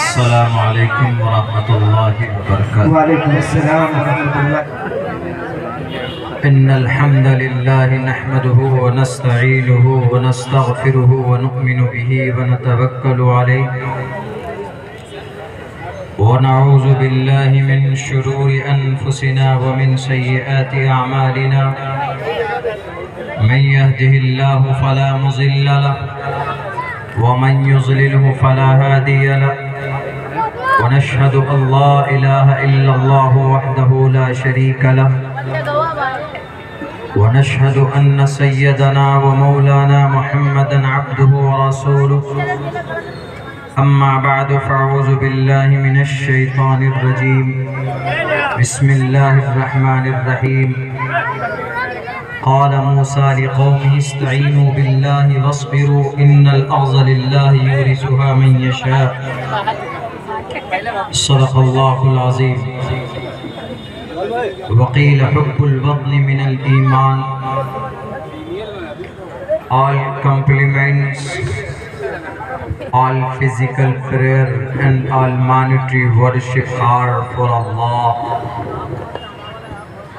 अस्सलामु अलैकुम वरहमतुल्लाहि वबरकातुहू। वालेकुम अस्सलाम वरहमतुल्लाह। इन्नल हम्दलिल्लाहि नहमदुहु व नस्तईनुहु व नस्तगफिरुहु व नु'मिनु बिही व नतवक्कलु अलैहि व नऊज़ु बिल्लाहि मिन शुरूरि अनफुसिना व मिन सय्यिआति अअमालिना। मन यहदिहिल्लाहु फला मुज़िल्ल लहु व मन युज़लिलहु फला हादिय लहु। व नशहदु अल्ला इलाहा इल्लल्लाहु वहदहु ला शरीक लहु व नशहदु अन्न सय्यदना व मौलाना मुहम्मदन अब्दुहु व रसूलुहु। अम्मा बअदु फ़अऊज़ु बिल्लाहि मिनश शैतानिर रजीम। बिस्मिल्लाहिर रहमानिर रहीम। क़ाल मूसा लिक़ौमिहि इस्तईनु बिल्लाहि वस्बिरू इन्नल अर्ज़ लिल्लाहि युरिसुहा मन यशा। सदक़ल्लाहुल अज़ीम। वक़ील हुब्बुल वतन मिनल ईमान। All compliments, all physical prayer and all monetary worship are for Allah.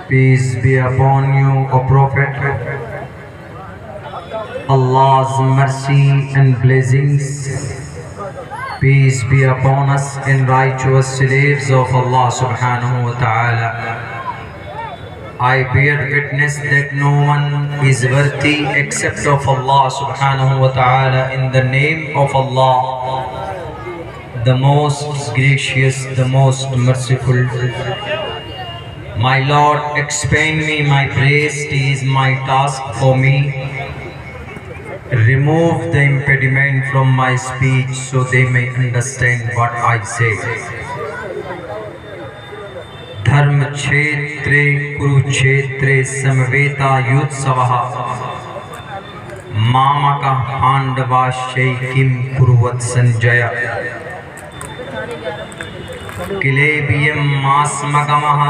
Peace be upon you, O Prophet. Allah's mercy and blessings, peace be upon us and righteous slaves of Allah subhanahu wa ta'ala. I bear witness that no one is worthy except of Allah subhanahu wa ta'ala. In the name of Allah, the most gracious, the most merciful. My Lord, expand me my praise, it is my task for me. Remove the impediment from my speech so they may understand what I say. धर्म क्षेत्रे कुरुक्षेत्रे समवेता युत्सवः मामकः पाण्डवाश्चैकिं कुर्वत् संजय। किलेबियं मास्मगमः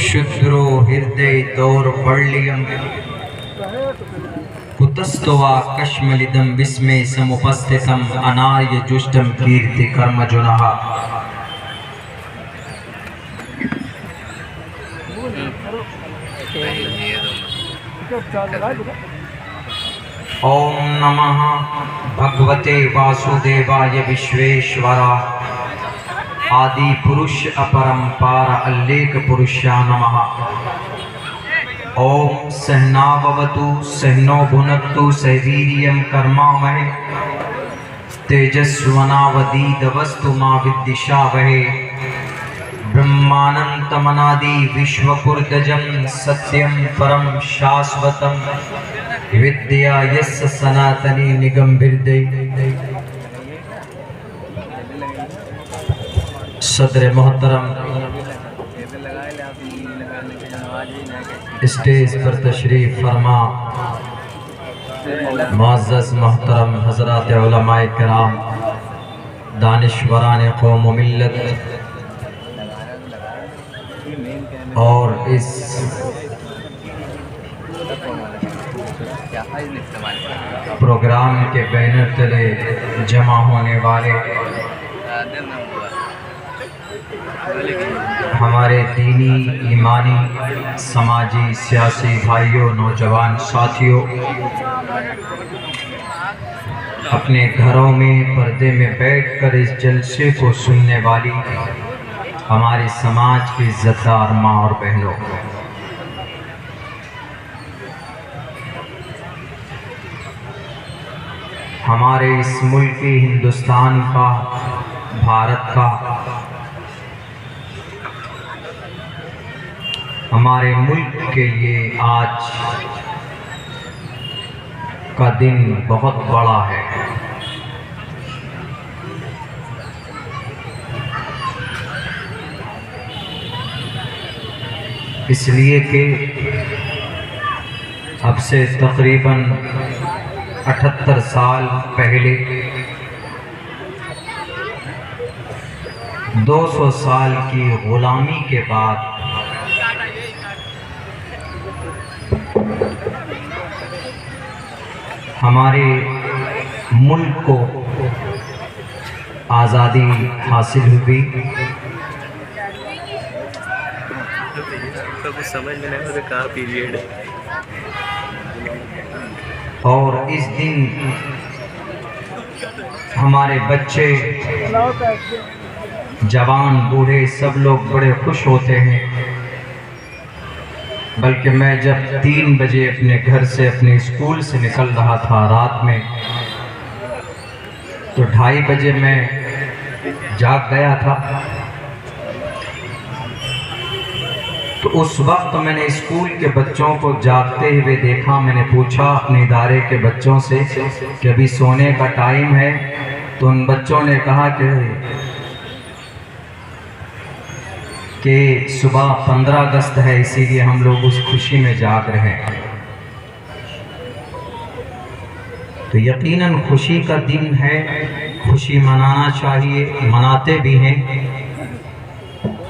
शुद्रो हृदय दौर्बल्यं कुतस्तवा कश्मलिदं विस्मय समुपस्थितम् अनार्य जुष्टं कीर्ति कर्मजुनः। ओम नमः भगवते वासुदेवाय विश्वेश्वराय आदि पुरुष अपरंपार अल्लेख पुरुषा नमः। ओम सहनाववतु सहनो भुनक्तु सहवीर्यं कर्मावहै तेजस्वनावधीतमस्तु मा विद्विषावहै। ब्रह्मानंतमनादि विश्वपुर्धजं सत्यं परं शाश्वतं विद्या यस्य सनातनी निगमभिर्दे। सदर मोहतरम स्टेज पर तशरीफ फरमा मुअज़्ज़ज़ मोहतरम हज़रात उलमाए किराम, दानिश्वरान कौम व मिल्लत और इस प्रोग्राम के बैनर तले जमा होने वाले हमारे दीनी, ईमानी, समाजी, सियासी भाइयों, नौजवान साथियों, अपने घरों में पर्दे में बैठकर इस जलसे को सुनने वाली हमारे समाज की इज्जतदार माँ और बहनों, हमारे इस मुल्क हिंदुस्तान का, भारत का, हमारे मुल्क के लिए आज का दिन बहुत बड़ा है। इसलिए कि अब से तकरीबन 78 साल पहले 200 साल की गुलामी के बाद हमारे मुल्क को आज़ादी हासिल हुई, तो कुछ समझ में नहीं आता कहाँ पीरियड है। और इस दिन हमारे बच्चे, जवान, बूढ़े सब लोग बड़े खुश होते हैं। बल्कि मैं जब 3 बजे अपने घर से, अपने स्कूल से निकल रहा था रात में, तो 2:30 बजे मैं जाग गया था। तो उस वक्त मैंने स्कूल के बच्चों को जागते हुए देखा। मैंने पूछा अपने इदारे के बच्चों से कि अभी सोने का टाइम है, तो उन बच्चों ने कहा कि सुबह 15 अगस्त है, इसीलिए हम लोग उस खुशी में जाग रहे हैं। तो यकीनन खुशी का दिन है, खुशी मनाना चाहिए, मनाते भी हैं।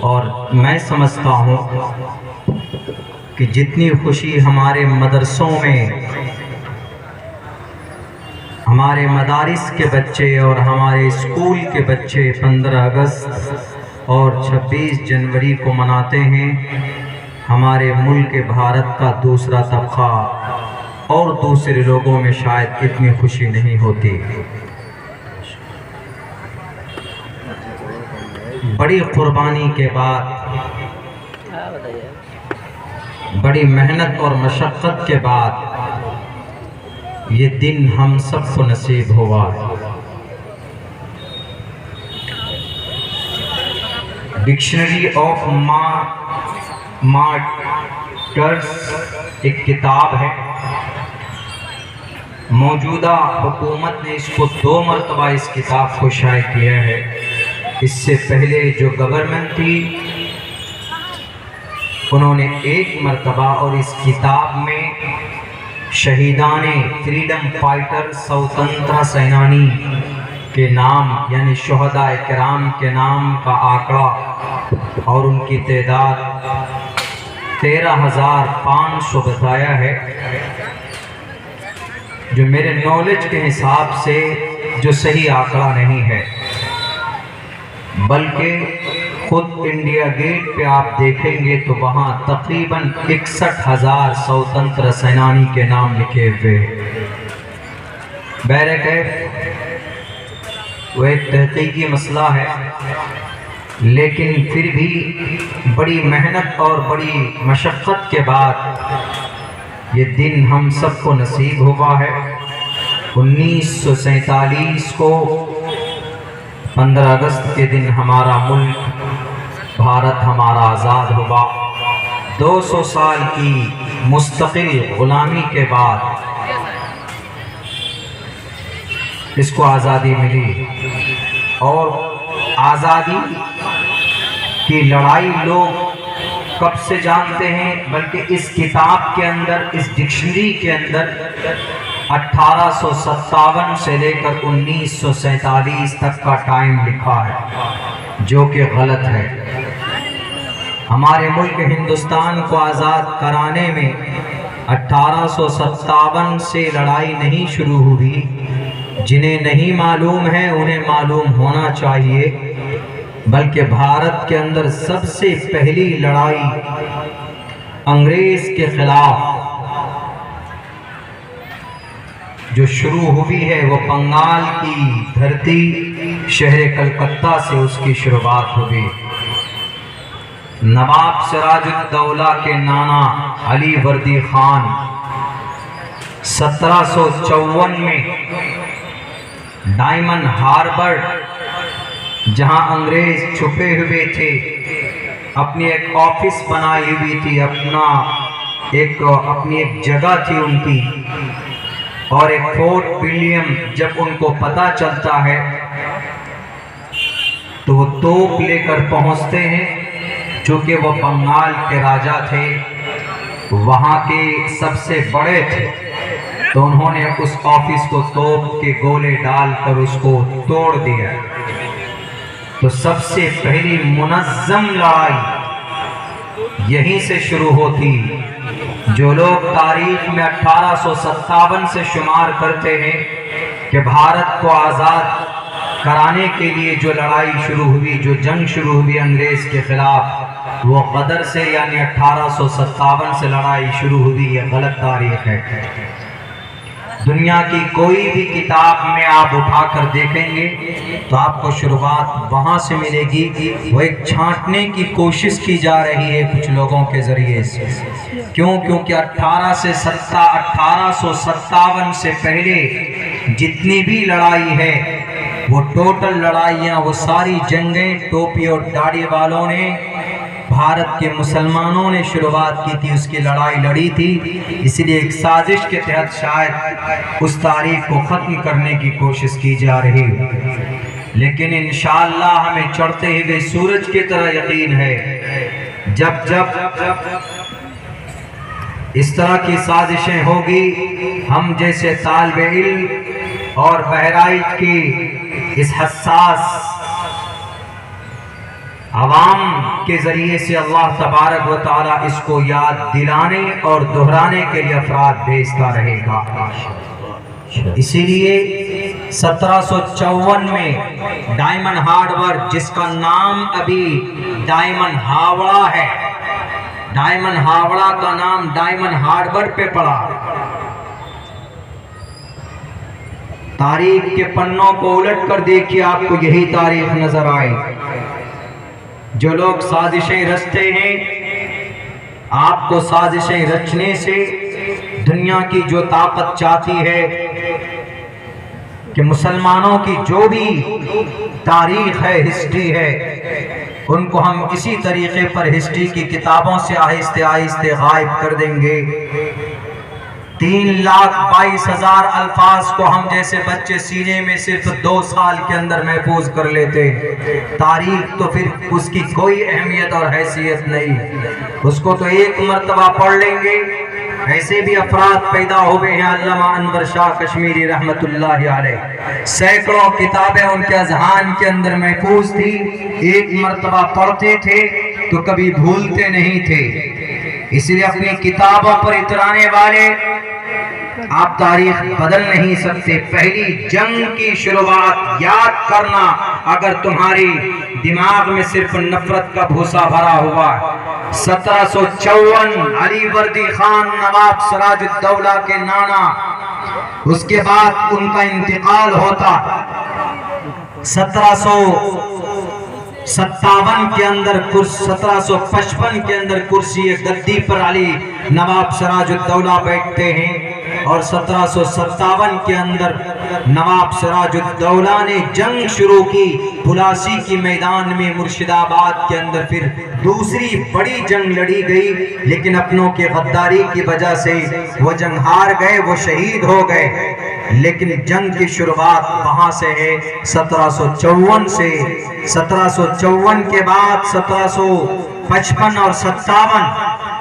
और मैं समझता हूँ कि जितनी खुशी हमारे मदरसों में, हमारे मदारिस के बच्चे और हमारे स्कूल के बच्चे 15 अगस्त और 26 जनवरी को मनाते हैं, हमारे मुल्क भारत का दूसरा तबका और दूसरे लोगों में शायद इतनी खुशी नहीं होती। बड़ी कुर्बानी के बाद, बड़ी मेहनत और मशक्क़त के बाद ये दिन हम सबको नसीब हुआ है। डिक्शनरी ऑफ मार्टर्स एक किताब है। मौजूदा हुकूमत ने इसको 2 मरतबा इस किताब को शाये किया है। इससे पहले जो गवर्नमेंट थी उन्होंने 1 मरतबा, और इस किताब में शहीदाने फ्रीडम फाइटर, स्वतंत्रता सेनानी के नाम यानी शुहदाए किराम के नाम का आंकड़ा और उनकी तादाद 13,500 बताया है, जो मेरे नॉलेज के हिसाब से जो सही आंकड़ा नहीं है। बल्कि खुद इंडिया गेट पे आप देखेंगे तो वहाँ तकरीबन 61,000 स्वतंत्र सेनानी के नाम लिखे हुए। बहरकैफ वो एक तहकीकी मसला है, लेकिन फिर भी बड़ी मेहनत और बड़ी मशक्क़त के बाद ये दिन हम सबको नसीब हुआ है। 1947 को 15 अगस्त के दिन हमारा मुल्क भारत हमारा आज़ाद हुआ। 200 साल की मुस्तकिल ग़ुलामी के बाद इसको आज़ादी मिली। और आज़ादी की लड़ाई लोग कब से जानते हैं, बल्कि इस किताब के अंदर, इस डिक्शनरी के अंदर 1857 से लेकर 1947 तक का टाइम लिखा है, जो कि गलत है। हमारे मुल्क हिंदुस्तान को आज़ाद कराने में 1857 से लड़ाई नहीं शुरू हुई। जिन्हें नहीं मालूम है उन्हें मालूम होना चाहिए, बल्कि भारत के अंदर सबसे पहली लड़ाई अंग्रेज के खिलाफ जो शुरू हुई है वो बंगाल की धरती शहर कलकत्ता से उसकी शुरुआत हुई। नवाब सिराजुद्दौला के नाना अली वर्दी खान 1754 में डायमंड हार्बर, जहां अंग्रेज छुपे हुए थे, अपनी एक ऑफिस बनाई हुई थी, अपनी एक जगह थी उनकी, और एक फोर्ट विलियम जब उनको पता चलता है तो वो तोप लेकर पहुंचते हैं। चूँकि वो बंगाल के राजा थे, वहाँ के सबसे बड़े थे, तो उन्होंने उस ऑफिस को तोप के गोले डालकर उसको तोड़ दिया। तो सबसे पहली मुनज़्ज़म लड़ाई यहीं से शुरू होती। जो लोग तारीख में 1857 से शुमार करते हैं, कि भारत को आज़ाद कराने के लिए जो लड़ाई शुरू हुई, जो जंग शुरू हुई अंग्रेज़ के ख़िलाफ़, वो गदर से यानी 1857 से लड़ाई शुरू हुई। ये गलत तारीख है। दुनिया की कोई भी किताब में आप उठाकर देखेंगे तो आपको शुरुआत वहाँ से मिलेगी। वो एक छांटने की कोशिश की जा रही है कुछ लोगों के ज़रिए से। क्यों? क्योंकि 1857 से पहले जितनी भी लड़ाई है, वो टोटल लड़ाइयाँ, वो सारी जंगें टोपी और दाढ़ी वालों ने, भारत के मुसलमानों ने शुरुआत की थी, उसकी लड़ाई लड़ी थी। इसलिए एक साजिश के तहत शायद उस तारीख को ख़त्म करने की कोशिश की जा रही है। लेकिन इंशाअल्लाह हमें चढ़ते हुए सूरज की तरह यकीन है, जब इस तरह की साजिशें होगी, हम जैसे तालिबे इल्म और बहराइच की इस हसास आवाम के ज़रिए से अल्लाह तबारक व तआला इसको याद दिलाने और दोहराने के लिए अफराद भेजता रहेगा। इसीलिए 1754 में डायमंड हार्बर, जिसका नाम अभी डायमंड हावड़ा है, डायमंड हावड़ा का नाम डायमंड हार्बर पे पड़ा। तारीख के पन्नों को उलट कर देखिए, आपको यही तारीख नजर आए। जो लोग साजिशें रचते हैं, आपको साजिशें रचने से दुनिया की जो ताकत चाहती है कि मुसलमानों की जो भी तारीख है, हिस्ट्री है, उनको हम इसी तरीके पर हिस्ट्री की किताबों से आहिस्ते आहिस्ते गायब कर देंगे। 3,22,000 अल्फाज को हम जैसे बच्चे सीने में सिर्फ 2 साल के अंदर महफूज कर लेते। तारीख तो फिर उसकी कोई अहमियत और हैसियत नहीं, उसको तो एक मर्तबा पढ़ लेंगे। ऐसे भी अफराद पैदा हुए हैं, अल्लामा अनवर शाह कश्मीरी रहमतुल्लाह अलैह, सैकड़ों किताबें उनके अज़हान के अंदर महफूज थी, एक मर्तबा पढ़ते थे तो कभी भूलते नहीं थे। इसलिए अपनी किताबों पर इतराने वाले आप तारीख बदल नहीं सकते। पहली जंग की शुरुआत याद करना, अगर तुम्हारी दिमाग में सिर्फ नफरत का भूसा भरा हुआ है। 1754 अली वर्दी खान नवाब सिराजुद्दौला के नाना, उसके बाद उनका इंतकाल होता। 1757 के अंदर 1755 के अंदर कुर्सी गद्दी पर अली नवाब सिराजुद्दौला बैठते हैं और 1757 के अंदर नवाब सिराजुद्दौला ने जंग शुरू की। पुलासी की मैदान में मुर्शिदाबाद के अंदर फिर दूसरी बड़ी जंग लड़ी गई, लेकिन अपनों के गद्दारी की वजह से वो जंग हार गए, वो शहीद हो गए। लेकिन जंग की शुरुआत वहां से है 1754 से। 1754 के बाद 1755 और 57,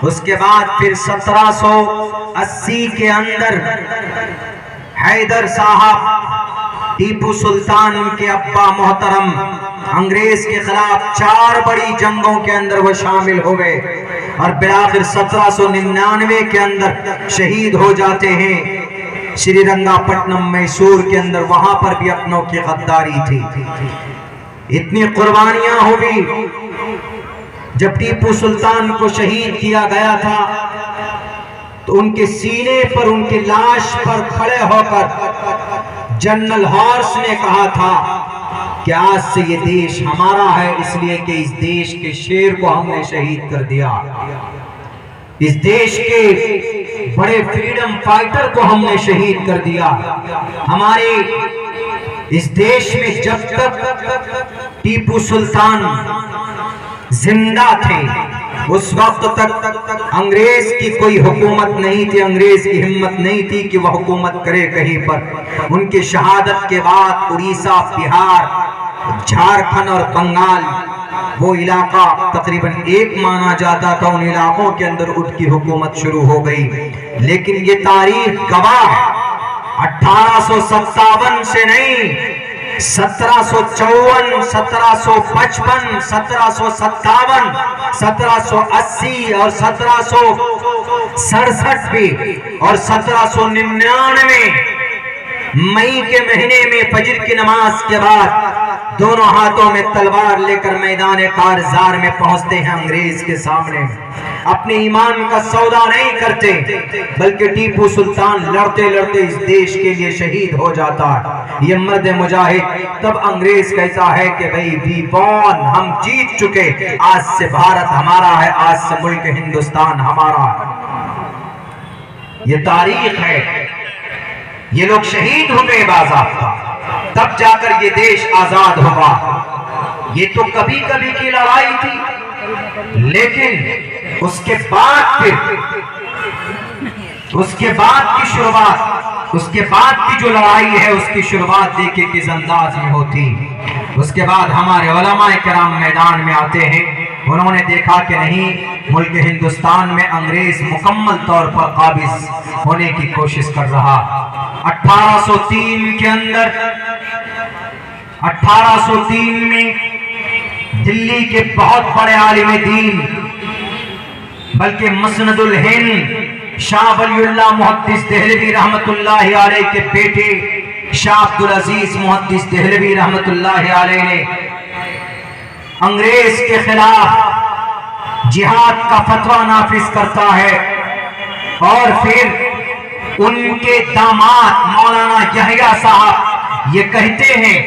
उसके बाद फिर 1780 के अंदर हैदर साहब, टीपू सुल्तान के अब्बा मोहतरम, अंग्रेज के खिलाफ 4 बड़ी जंगों के अंदर वो शामिल हो गए और बिलाखिर 1799 के अंदर शहीद हो जाते हैं श्रीरंगापट्टनम मैसूर के अंदर। वहां पर भी अपनों की गद्दारी थी, इतनी कुर्बानियां हुई। जब टीपू सुल्तान को शहीद किया गया था तो उनके सीने पर, उनकी लाश पर खड़े होकर जनरल हॉर्स ने कहा था कि आज से ये देश हमारा है, इसलिए कि इस देश के शेर को हमने शहीद कर दिया, इस देश के बड़े फ्रीडम फाइटर को हमने शहीद कर दिया। हमारे इस देश में जब तक टीपू सुल्तान जिंदा थे उस वक्त तक अंग्रेज की कोई हुकूमत नहीं थी, अंग्रेज की हिम्मत नहीं थी कि वह हुकूमत करे कहीं पर। उनकी शहादत के बाद उड़ीसा, बिहार, झारखंड और बंगाल, वो इलाका तकरीबन एक माना जाता था, उन इलाकों के अंदर उनकी हुकूमत शुरू हो गई। लेकिन ये तारीख गवाह है, 1857 से नहीं, 1754, 1755, 1757, 1780 और 1767 भी और 1799 मई के महीने में फजर की नमाज के बाद दोनों हाथों में तलवार लेकर मैदान कारजार में पहुंचते हैं अंग्रेज के सामने। अपने ईमान का सौदा नहीं करते, बल्कि टीपू सुल्तान लड़ते लड़ते इस देश के लिए शहीद हो जाता है। ये मर्द मुजाहिद। तब अंग्रेज कहता है कि भाई वी वॉन, हम जीत चुके, आज से भारत हमारा है, आज से मुल्क हिंदुस्तान हमारा है। ये तारीख है, ये लोग शहीद हुए बाज़ाब्ता, तब जाकर ये देश आजाद हुआ। ये तो कभी कभी की लड़ाई थी, लेकिन उसके बाद की शुरुआत, उसके बाद की जो लड़ाई है उसकी शुरुआत देखिए किस अंदाज में होती। उसके बाद हमारे उलमाए किराम मैदान में आते हैं। उन्होंने देखा कि नहीं, मुल्क हिंदुस्तान में अंग्रेज मुकम्मल तौर पर काबिज होने की कोशिश कर रहा। 1803 के अंदर, 1803 में दिल्ली के बहुत बड़े आलिम दीन, बल्कि मसनदुल हिंद शाह वलीउल्लाह मुहद्दिस देहलवी रहमतुल्लाहि अलैह के बेटे शाह अब्दुल अजीज मुहद्दिस देहलवी रहमतुल्लाहि अलैह ने अंग्रेज के खिलाफ जिहाद का फतवा नाफिज करता है। और फिर उनके दामाद मौलाना यहया साहब ये कहते हैं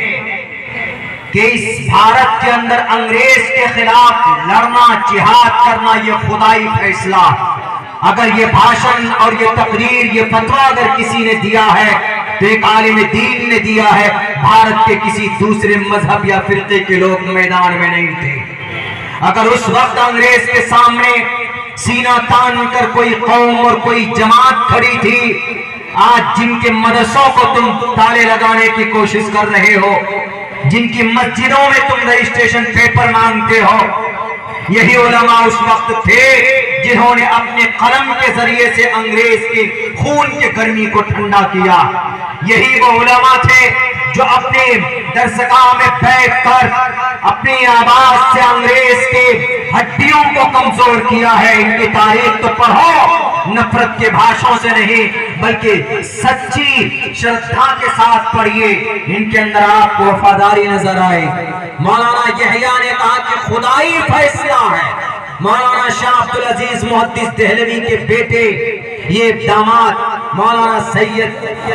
कि इस भारत के अंदर अंग्रेज के खिलाफ लड़ना, जिहाद करना, ये खुदाई फैसला। अगर ये भाषण और ये तकरीर, ये फतवा अगर किसी ने दिया है तो एक आलिम दीन ने दिया है। भारत के किसी दूसरे मजहब या फिरके के लोग मैदान में नहीं थे। अगर उस वक्त अंग्रेज के सामने सीना तान कर कोई कौम और कोई जमात खड़ी थी, आज जिनके मदरसों को तुम ताले लगाने की कोशिश कर रहे हो, जिनकी मस्जिदों में तुम रजिस्ट्रेशन पेपर मांगते हो, यही उलमा उस वक्त थे जिन्होंने अपने कलम के जरिए से अंग्रेज के खून की गर्मी को ठंडा किया। यही वो उलमा थे जो अपने दरसगाह में बैठकर अपनी आवाज से अंग्रेज के हड्डियों को कमजोर किया है। इनकी तारीख तो पढ़ो, नफरत के भाषणों से नहीं बल्कि सच्ची श्रद्धा के साथ पढ़िए। इनके अंदर आपको वफादारी नजर आए। मौलाना यहया ने कहा कि खुदाई फैसला है। मौलाना शाह अब्दुल अजीज मुहद्दिस देहलवी के बेटे, ये दामाद मौलाना सैयद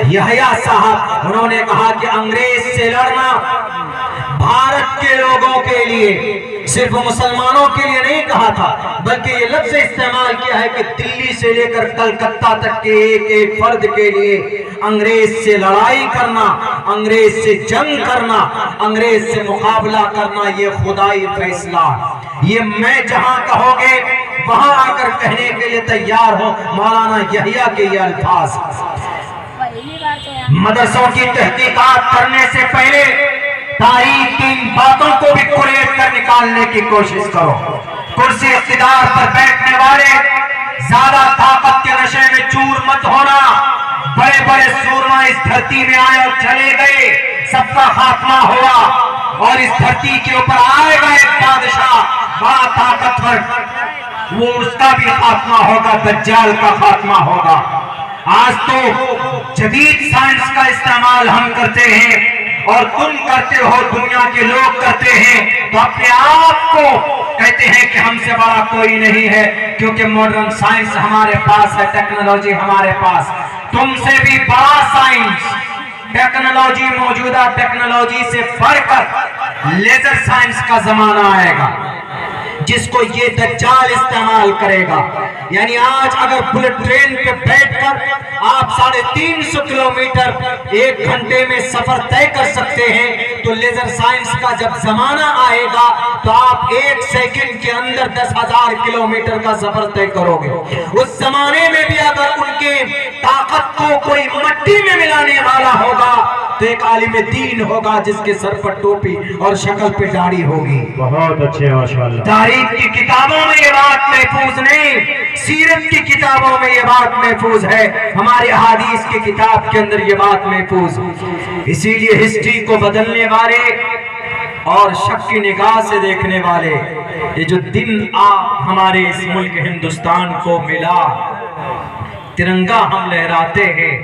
यहया साहब, उन्होंने कहा कि अंग्रेज से लड़ना भारत के लोगों के लिए, सिर्फ मुसलमानों के लिए नहीं कहा था, बल्कि ये लफ्ज इस्तेमाल किया है कि दिल्ली से लेकर कलकत्ता तक के एक एक फर्द के लिए अंग्रेज से लड़ाई करना, अंग्रेज से जंग करना, अंग्रेज से मुकाबला करना, ये खुदाई फैसला। ये मैं जहां कहोगे वहां आकर कहने के लिए तैयार हो। मौलाना यहया के ये अल्फाज। मदरसों की तहकीकात करने से पहले तारीख की इन बातों को भी कुरेद कर निकालने की कोशिश करो। कुर्सी इख्तिदार पर बैठने वाले ज्यादा ताकत के नशे में चूर मत होना। बड़े बड़े सूरमा इस धरती में आए और चले गए, सबका खात्मा हुआ, और इस धरती के ऊपर आएगा एक बादशाह बड़ा ताकतवर, वो उसका भी खात्मा होगा, दज्जाल का खात्मा होगा। आज तो जदीद साइंस का इस्तेमाल हम करते हैं और तुम करते हो, दुनिया के लोग करते हैं, तो अपने आप को कहते हैं कि हमसे बड़ा कोई नहीं है, क्योंकि मॉडर्न साइंस हमारे पास है, टेक्नोलॉजी हमारे पास। तुमसे भी बड़ा साइंस, टेक्नोलॉजी, मौजूदा टेक्नोलॉजी से बढ़कर लेजर साइंस का जमाना आएगा, जिसको ये दज्जाल इस्तेमाल करेगा। यानी आज अगर बुलेट ट्रेन पे बैठकर आप 350 किलोमीटर 1 घंटे में सफर तय कर सकते हैं, तो लेजर साइंस का जब जमाना आएगा तो आप 1 सेकंड के अंदर 10,000 किलोमीटर का सफर तय करोगे। उस जमाने में भी अगर उनके ताकत को कोई मट्टी में मिलाने वाला होगा तो एक आलिम दीन होगा जिसके सर पर टोपी और शक्ल पे दाढ़ी होगी। बहुत अच्छे, माशाअल्लाह। तारीख की किताबों में ये बात महफूज नहीं, सीरत की किताबों में ये बात महफूज है, हमारे अहादीस की किताब के अंदर ये बात महफूज। इसीलिए हिस्ट्री को बदलने वाले और शक की निगाह से देखने वाले, ये जो दिन हमारे इस मुल्क हिंदुस्तान को मिला, तिरंगा हम लहराते हैं,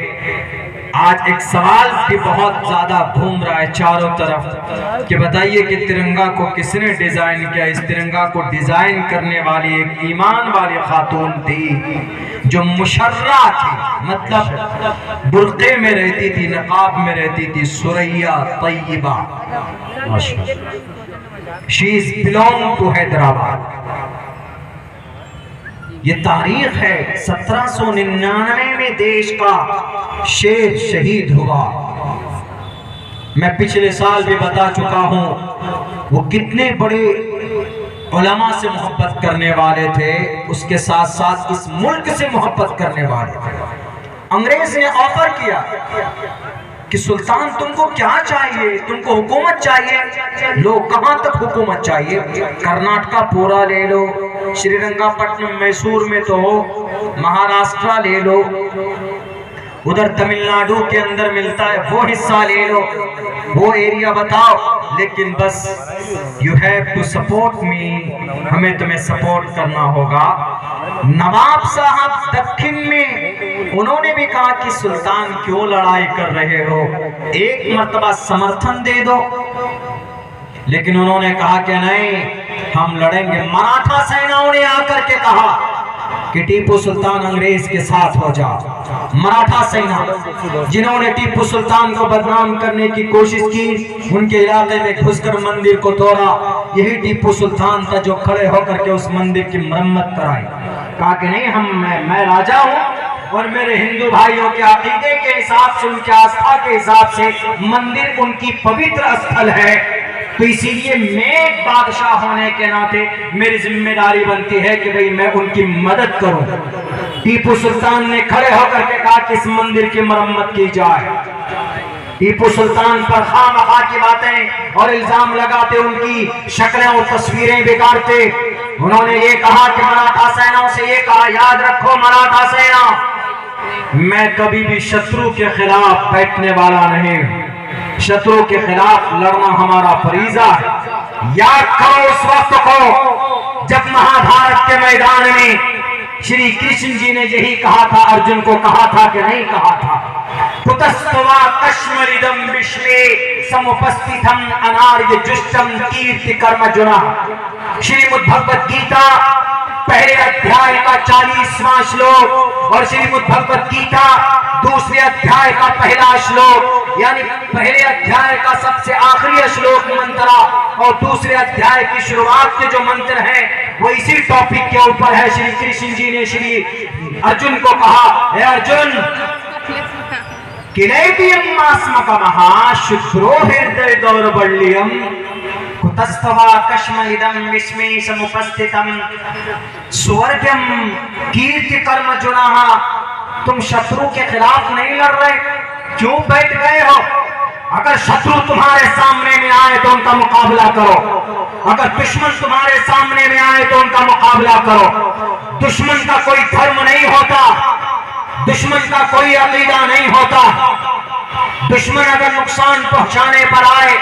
आज एक सवाल भी बहुत ज्यादा घूम रहा है चारों तरफ कि बताइए कि तिरंगा को किसने डिजाइन किया। इस तिरंगा को डिजाइन करने वाली एक ईमान वाली खातून थी जो मुशर्रा थी, मतलब बुर्के में रहती थी, नकाब में रहती थी, Suraiya Tayyaba. She is belong to Hyderabad. ये तारीख है 1799 में देश का शेर शहीद हुआ। मैं पिछले साल भी बता चुका हूं वो कितने बड़े उलमा से मोहब्बत करने वाले थे, उसके साथ साथ इस मुल्क से मोहब्बत करने वाले थे। अंग्रेज ने ऑफर किया कि सुल्तान तुमको क्या चाहिए, तुमको हुकूमत चाहिए? लो, कहां तक हुकूमत चाहिए? कर्नाटका पूरा ले लो, श्रीरंगापट्टनम मैसूर में तो हो, महाराष्ट्र ले लो, उधर तमिलनाडु के अंदर मिलता है वो हिस्सा ले लो, वो एरिया बताओ, लेकिन बस you have to support me, हमें तुम्हें सपोर्ट करना होगा। नवाब साहब दक्षिण में उन्होंने भी कहा कि सुल्तान क्यों लड़ाई कर रहे हो, एक मर्तबा समर्थन दे दो, लेकिन उन्होंने कहा कि नहीं, हम लड़ेंगे। मराठा सेनाओं ने आकर के कहा कि टीपू सुल्तान अंग्रेज के साथ हो जाओ। मराठा सेना जिन्होंने टीपू सुल्तान को बदनाम करने की कोशिश की, उनके इलाके में घुसकर मंदिर को तोड़ा, यही टीपू सुल्तान था जो खड़े होकर के उस मंदिर की मरम्मत कराई। कहा कि नहीं, मैं राजा हूं और मेरे हिंदू भाइयों के अकीदे के हिसाब से, उनके आस्था के हिसाब से मंदिर उनकी पवित्र स्थल है, तो इसीलिए मैं बादशाह होने के नाते मेरी जिम्मेदारी बनती है कि भाई मैं उनकी मदद करूं। टीपू सुल्तान ने खड़े होकर के कहा कि इस मंदिर की मरम्मत की जाए। टीपू सुल्तान पर खामखा की बातें और इल्जाम लगाते, उनकी शक्लें और तस्वीरें बिगाड़ते। उन्होंने ये कहा कि मराठा सेनाओं से ये कहा, याद रखो मराठा सेना, मैं कभी भी शत्रु के खिलाफ बैठने वाला नहीं, शत्रु के खिलाफ लड़ना हमारा फरीजा है। याद करो उस वक्त को जब महाभारत के मैदान में श्री कृष्ण जी ने यही कहा था, अर्जुन को कहा था कि नहीं कहा था, कुतस्तवा कश्मरिदम विश्वे समुपस्थितम अनार्य जुष्टम कीर्ति कर्म जुना। श्रीमद् भगवत गीता पहले अध्याय का 40वां श्लोक और श्रीमद् भगवत गीता दूसरे अध्याय का पहला श्लोक, यानी पहले अध्याय का सबसे आखिरी श्लोक मंत्रा और दूसरे अध्याय की शुरुआत के जो मंत्र हैं वो इसी टॉपिक के ऊपर है। श्री कृष्ण जी ने श्री अर्जुन को कहा, हे अर्जुन, किलैतियम मास्मकमः शुक्रो हृदय दौर्बल्यम कुतस्तवा कश्मलिदम विस्मे समुपस्थितम स्वर्गम कीर्ति कर्म जुनाहा। तुम शत्रु के खिलाफ नहीं लड़ रहे, क्यों बैठ गए हो? अगर शत्रु तुम्हारे सामने में आए तो उनका मुकाबला करो, अगर दुश्मन तुम्हारे सामने में आए तो उनका मुकाबला करो। दुश्मन का कोई धर्म नहीं होता, दुश्मन का कोई अकीदा नहीं होता। दुश्मन अगर नुकसान पहुंचाने पर आए,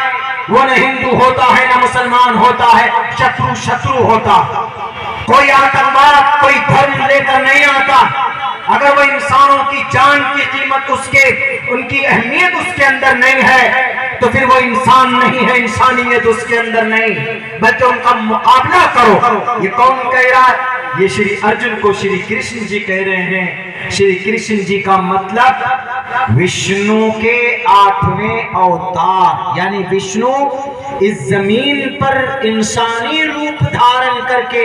वो न हिंदू होता है न मुसलमान होता है, शत्रु शत्रु होता। कोई आतंकवाद कोई धर्म लेकर नहीं आता, अगर वो इंसानों की जान की कीमत, उसके उनकी अहमियत उसके अंदर नहीं है तो फिर वो इंसान नहीं है, इंसानियत उसके अंदर नहीं, बल्कि उनका मुकाबला करो। ये कौन कह रहा है? ये श्री अर्जुन को श्री कृष्ण जी कह रहे हैं। श्री कृष्ण जी का मतलब विष्णु के 8वें अवतार, यानी विष्णु इस जमीन पर इंसानी रूप धारण करके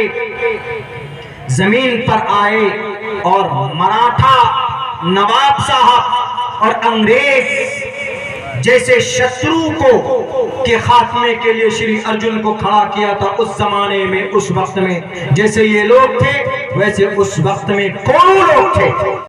जमीन पर आए और मराठा नवाब साहब और अंग्रेज जैसे शत्रु को के खात्मे के लिए श्री अर्जुन को खड़ा किया था। उस जमाने में, उस वक्त में जैसे ये लोग थे, वैसे उस वक्त में कौन लोग थे?